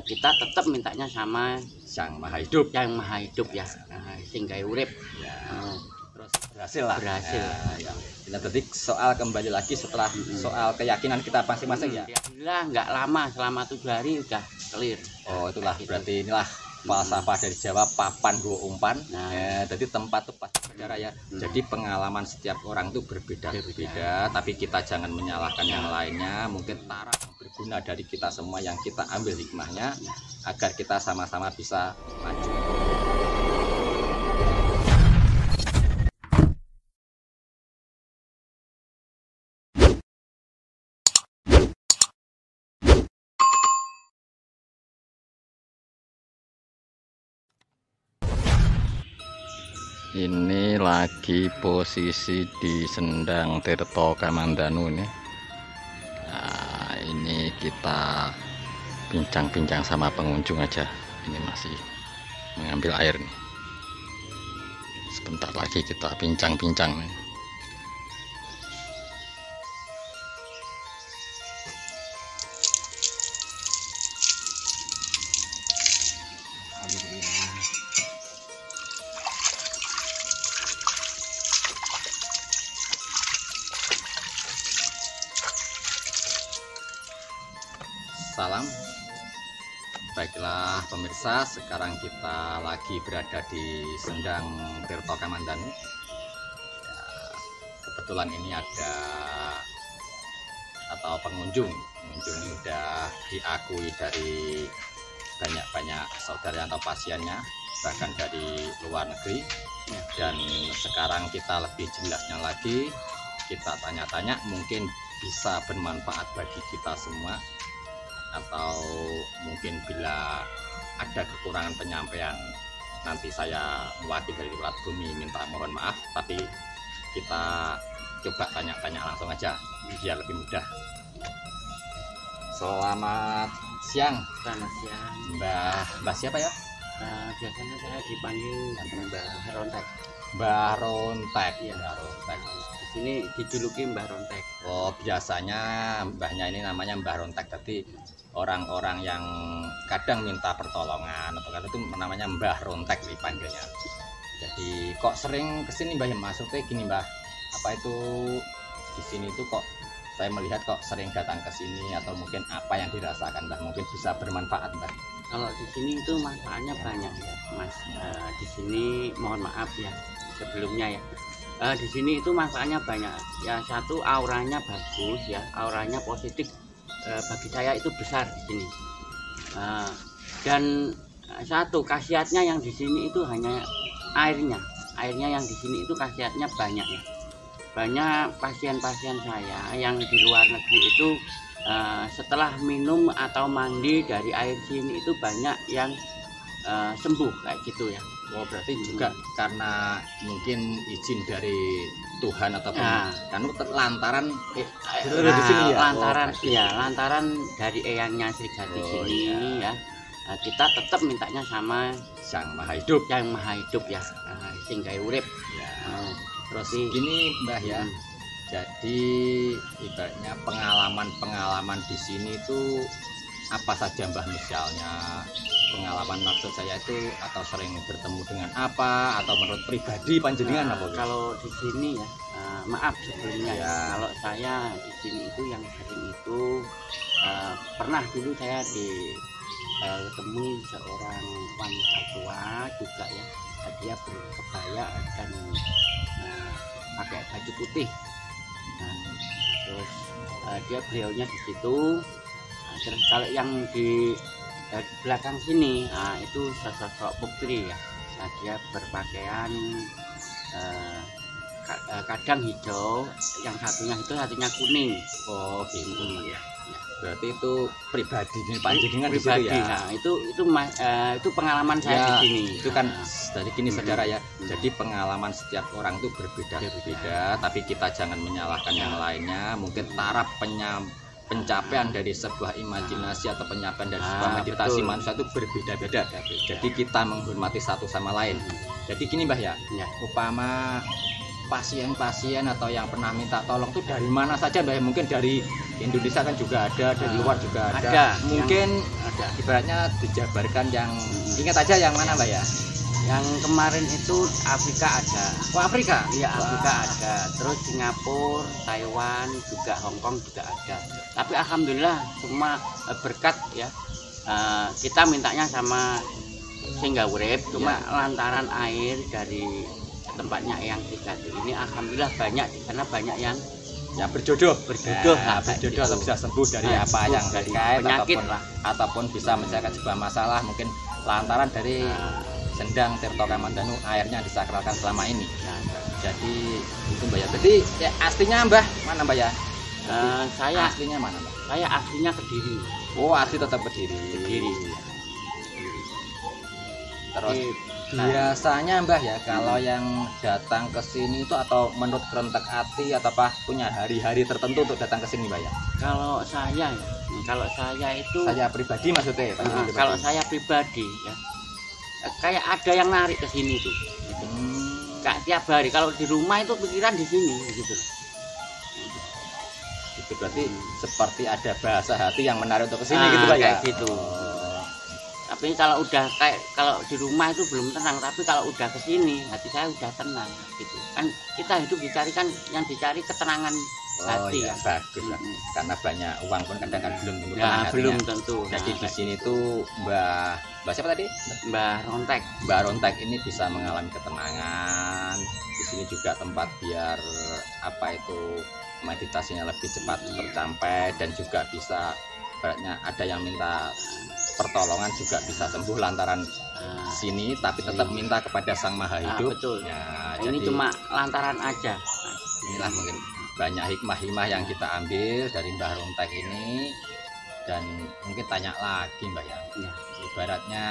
kita tetap mintanya sama Sang Maha Hidup, yang Maha Hidup ya, sehingga urip ya. Terus berhasil lah. berhasil. Ya. Nah, tadi soal kembali lagi setelah soal keyakinan kita masing-masing ya. Alhamdulillah nggak lama, selama 7 hari udah clear. Oh itulah berarti inilah falsafah dari Jawa, papan gua umpan. Nah. Jadi tempat tepat saudara ya. Jadi pengalaman setiap orang itu berbeda-beda, tapi kita jangan menyalahkan yang lainnya. Mungkin taraf yang berguna dari kita semua yang kita ambil hikmahnya agar kita sama-sama bisa maju. Ini lagi posisi di Sendang Tirto Kamandanu nih. Nah, ini kita bincang-bincang sama pengunjung aja. Ini masih mengambil air nih. Sebentar lagi kita bincang-bincang nih. Salam. Baiklah pemirsa, sekarang kita lagi berada di Sendang Tirto Kamandanu ya, kebetulan ini ada atau pengunjung ini udah diakui dari banyak saudara atau pasiennya, bahkan dari luar negeri ya. Dan sekarang kita lebih jelasnya lagi, kita tanya-tanya, mungkin bisa bermanfaat bagi kita semua. Atau mungkin bila ada kekurangan penyampaian, nanti saya mewakili dari Ulat Bumi minta mohon maaf, tapi kita coba tanya-tanya langsung aja biar lebih mudah. Selamat siang. Selamat siang. Mbah siapa ya? Biasanya saya dipanggil Mbah Rontek. Mbah Rontek. Iya. Mbah Rontek. Di sini dijuluki Mbah Rontek. Oh, biasanya mbahnya ini namanya Mbah Rontek. Jadi orang-orang yang kadang minta pertolongan atau itu namanya Mbah Rontek dipanggilnya. Jadi kok sering kesini Mbah, ya maksudnya gini Mbah, apa itu di sini itu kok saya melihat kok sering datang ke sini, atau mungkin apa yang dirasakan Mbah mungkin bisa bermanfaat Mbah. Kalau di sini itu manfaatnya banyak ya Mas. Di sini mohon maaf ya sebelumnya ya. Di sini itu manfaatnya banyak ya. Satu, auranya bagus ya, auranya positif. Bagi saya itu besar di sini. Dan satu khasiatnya yang di sini itu hanya airnya yang di sini itu khasiatnya banyak ya. Banyak pasien-pasien saya yang di luar negeri itu setelah minum atau mandi dari air sini itu banyak yang sembuh kayak gitu ya. Oh, berarti juga karena mungkin izin dari Tuhan atau kan lantaran di sini ya. Lantaran dari eyangnya Sri Gati sini ya. Kita tetap mintanya sama Sang Maha Hidup, yang Maha Hidup ya, sehingga urip ya. Terus gini Mbah ya, jadi ibaratnya pengalaman di sini itu apa saja Mbah, misalnya pengalaman maksud saya itu, atau sering bertemu dengan apa, atau menurut pribadi panjenengan apa? Kalau di sini ya, maaf sebelumnya ya. Kalau saya di sini itu yang sering itu pernah dulu saya ketemu seorang wanita tua juga ya, dia berkebaya dan pakai baju putih. Terus beliaunya di situ. Terus kalau yang di belakang sini, itu sosok putri ya. Dia berpakaian kadang hijau, yang satunya kuning. Oh gitu ya. Berarti itu pribadi panjenengan di situ ya. Nah, itu pengalaman saya di sini. Itu kan dari gini saudara ya. Jadi pengalaman setiap orang itu berbeda-beda, tapi kita jangan menyalahkan yang lainnya. Mungkin taraf pencapaian dari sebuah imajinasi atau pencapaian dari sebuah meditasi manusia itu berbeda-beda. Jadi kita menghormati satu sama lain. Jadi gini Mbah ya. Upama pasien-pasien atau yang pernah minta tolong itu dari mana saja Mbah? Mungkin dari Indonesia kan juga ada, dari luar juga ada. Ada, Mungkin ada. ibaratnya dijabarkan yang ingat aja yang mana Mbak ya? Yang kemarin itu Afrika ada. Oh Afrika? Iya, Wah. Afrika ada. Terus Singapura, Taiwan, juga Hong Kong juga ada. Tapi alhamdulillah semua berkat ya. Kita mintanya sama Singapura, cuma lantaran air dari tempatnya Eyang Trijati ini alhamdulillah banyak di sana, banyak yang berjodoh kayak berjodoh atau gitu. bisa sembuh dari Nah, apa sembuh yang dari terkait penyakit ataupun lah. ataupun bisa menyelesaikan sebuah masalah mungkin lantaran dari Sendang Tirto Kamandanu airnya disakralkan selama ini. Nah, Jadi itu Mbak ya. Jadi ya, aslinya Mbah mana Mbak ya? saya Aslinya mana Mbak? saya aslinya Kediri. Oh asli tetap Kediri. Kediri. Terus Nah, biasanya Mbah ya kalau yang datang ke sini itu atau menurut kerentek hati atau apa punya hari-hari tertentu untuk datang ke sini Mbah ya? kalau saya itu Saya pribadi maksudnya. pribadi. kalau saya pribadi ya kayak ada yang narik ke sini tuh. Kayak tiap hari kalau di rumah itu pikiran di sini gitu. Itu berarti seperti ada bahasa hati yang menarik untuk ke sini Ah, gitu Mbak ya? kayak gitu. Tapi kalau udah kayak kalau di rumah itu belum tenang, tapi kalau udah ke sini hati saya udah tenang gitu. Kan kita hidup dicari kan yang dicari ketenangan Oh hati iya, kan. bagus lah. Karena banyak uang pun kadang-kadang belum tentu Ya, tenang belum hatinya. tentu. Jadi Nah, di sini tuh Mbak siapa tadi? Mbah Rontek. Mbak Rontek ini bisa mengalami ketenangan. Di sini juga tempat biar apa itu meditasinya lebih cepat tercapai dan juga bisa baratnya ada yang minta pertolongan juga bisa sembuh lantaran Nah, sini tapi tetap minta kepada Sang Maha Hidup. betul. Ya, ini jadi cuma lantaran aja. inilah mungkin banyak hikmah-hikmah yang kita ambil dari Mbah Rontek ini dan mungkin tanya lagi Mbak ya. Ya. Ibaratnya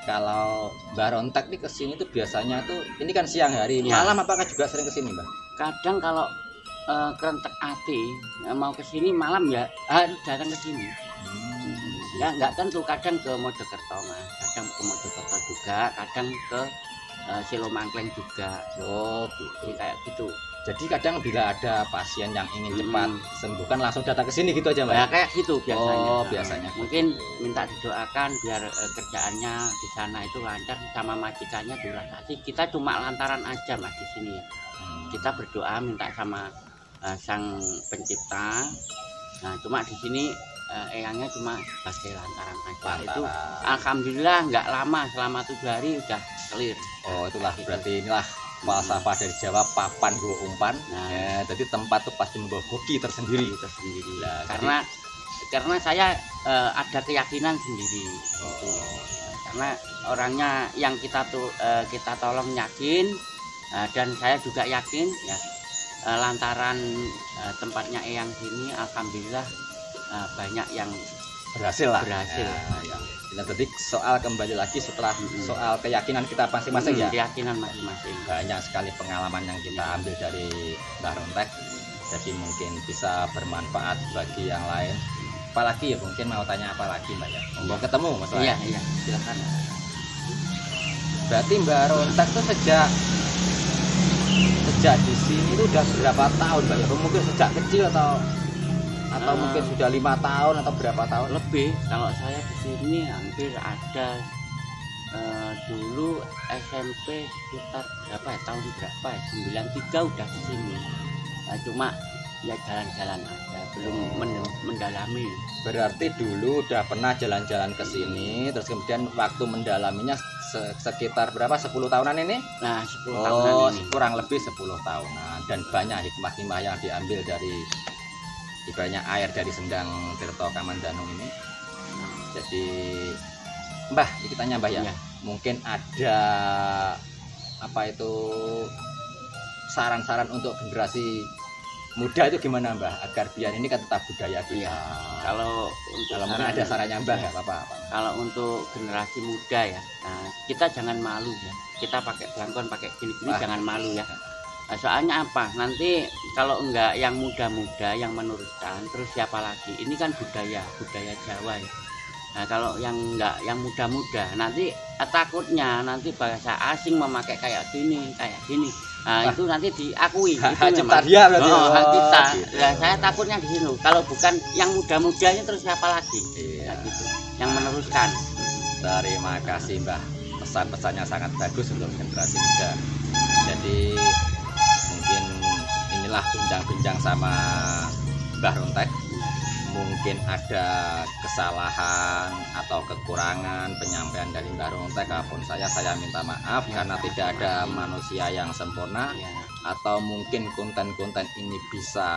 kalau Mbah Rontek nih kesini tuh biasanya tuh ini kan siang hari, Ya. malam apakah juga sering kesini Mbak? Kadang kalau kerentek hati mau ke sini malam ya harus datang ke sini. Ya nggak tentu, kadang ke Mojokerto Mas, kadang ke Mojokerto juga, kadang ke Silomangkleng juga. Oh gitu. Jadi kayak gitu. Jadi kadang bila ada pasien yang ingin cepat sembuh kan langsung datang ke sini gitu aja Mbak? Ya kayak gitu biasanya. Oh biasanya. Mungkin minta didoakan biar kerjaannya di sana itu lancar, sama majikannya direlaksasi. Kita cuma lantaran aja Mas di sini ya. Kita berdoa minta sama Sang Pencipta. Nah cuma di sini eyangnya cuma sebagai lantaran aja. Itu alhamdulillah nggak lama, selama 7 hari udah clear. Oh itulah berarti inilah falsafah dari Jawa papan go umpan. Nah, Ya, jadi tempat tuh pasti membawa hoki tersendiri. tersendiri. Nah, Karena saya ada keyakinan sendiri. Gitu. Karena orangnya yang kita tolong yakin, dan saya juga yakin ya, lantaran tempatnya Eyang sini alhamdulillah banyak yang berhasil lah. Berhasil. Ya. Nah, tadi soal kembali lagi setelah soal keyakinan kita masing-masing ya. keyakinan masing-masing. Banyak sekali pengalaman yang kita ambil dari Mbah Rontek. Jadi mungkin bisa bermanfaat bagi yang lain. Apalagi ya mungkin mau tanya apa lagi Mbak ya. Mau ketemu masalah. Iya, silakan. Berarti Mbah Rontek tuh sejak di sini itu udah berapa tahun Mbak ya? Mungkin sejak kecil atau mungkin sudah 5 tahun atau berapa tahun? Lebih. Kalau saya di sini hampir ada dulu SMP sekitar berapa ya, tahun berapa ya, 93 udah di sini. Cuma ya jalan-jalan aja, belum mendalami. Berarti dulu udah pernah jalan-jalan ke sini, terus kemudian waktu mendalaminya sekitar berapa? 10 tahunan ini? Nah, 10 tahunan ini. Kurang lebih 10 tahunan dan banyak hikmah-hikmah yang diambil dari ibaratnya air dari Sendang Tirto Kamandanu ini. Jadi Mbah, kita tanya Mbah ya. Iya. Mungkin ada apa itu saran-saran untuk generasi muda itu gimana Mbah agar biar ini kan tetap budaya kita. Iya. Kalau mungkin ada sarannya Mbah ya apa-apa. Kalau untuk generasi muda ya, nah, kita jangan malu ya. Kita pakai belangkon, pakai gini-gini jangan malu ya. Nah, soalnya apa? Nanti kalau enggak yang muda-muda yang meneruskan, terus siapa lagi? Ini kan budaya Jawa ya. Nah, kalau yang enggak, yang muda-muda, nanti takutnya nanti bahasa asing memakai kayak gini. Nah, itu nanti diakui. Hak Itu cipta memang. dia berarti. Oh, hak kita. Gitu. Nah, saya takutnya di sini. Kalau bukan yang muda-mudanya terus siapa lagi? Iya. Nah, gitu. Yang meneruskan. Terima kasih Mbah, pesan-pesannya sangat bagus untuk generasi muda. Jadi mungkin inilah bincang-bincang sama Mbah Runtek. Mungkin ada kesalahan atau kekurangan penyampaian dari Mbah Runtek, apapun saya minta maaf karena tidak ada manusia yang sempurna. Ya. Atau mungkin konten-konten ini bisa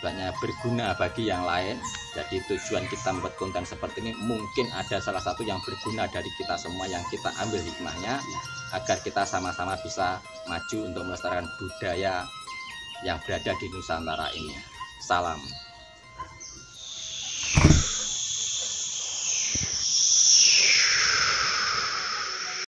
banyak berguna bagi yang lain. Jadi tujuan kita membuat konten seperti ini mungkin ada salah satu yang berguna dari kita semua, yang kita ambil hikmahnya agar kita sama-sama bisa maju untuk melestarikan budaya yang berada di Nusantara ini. Salam.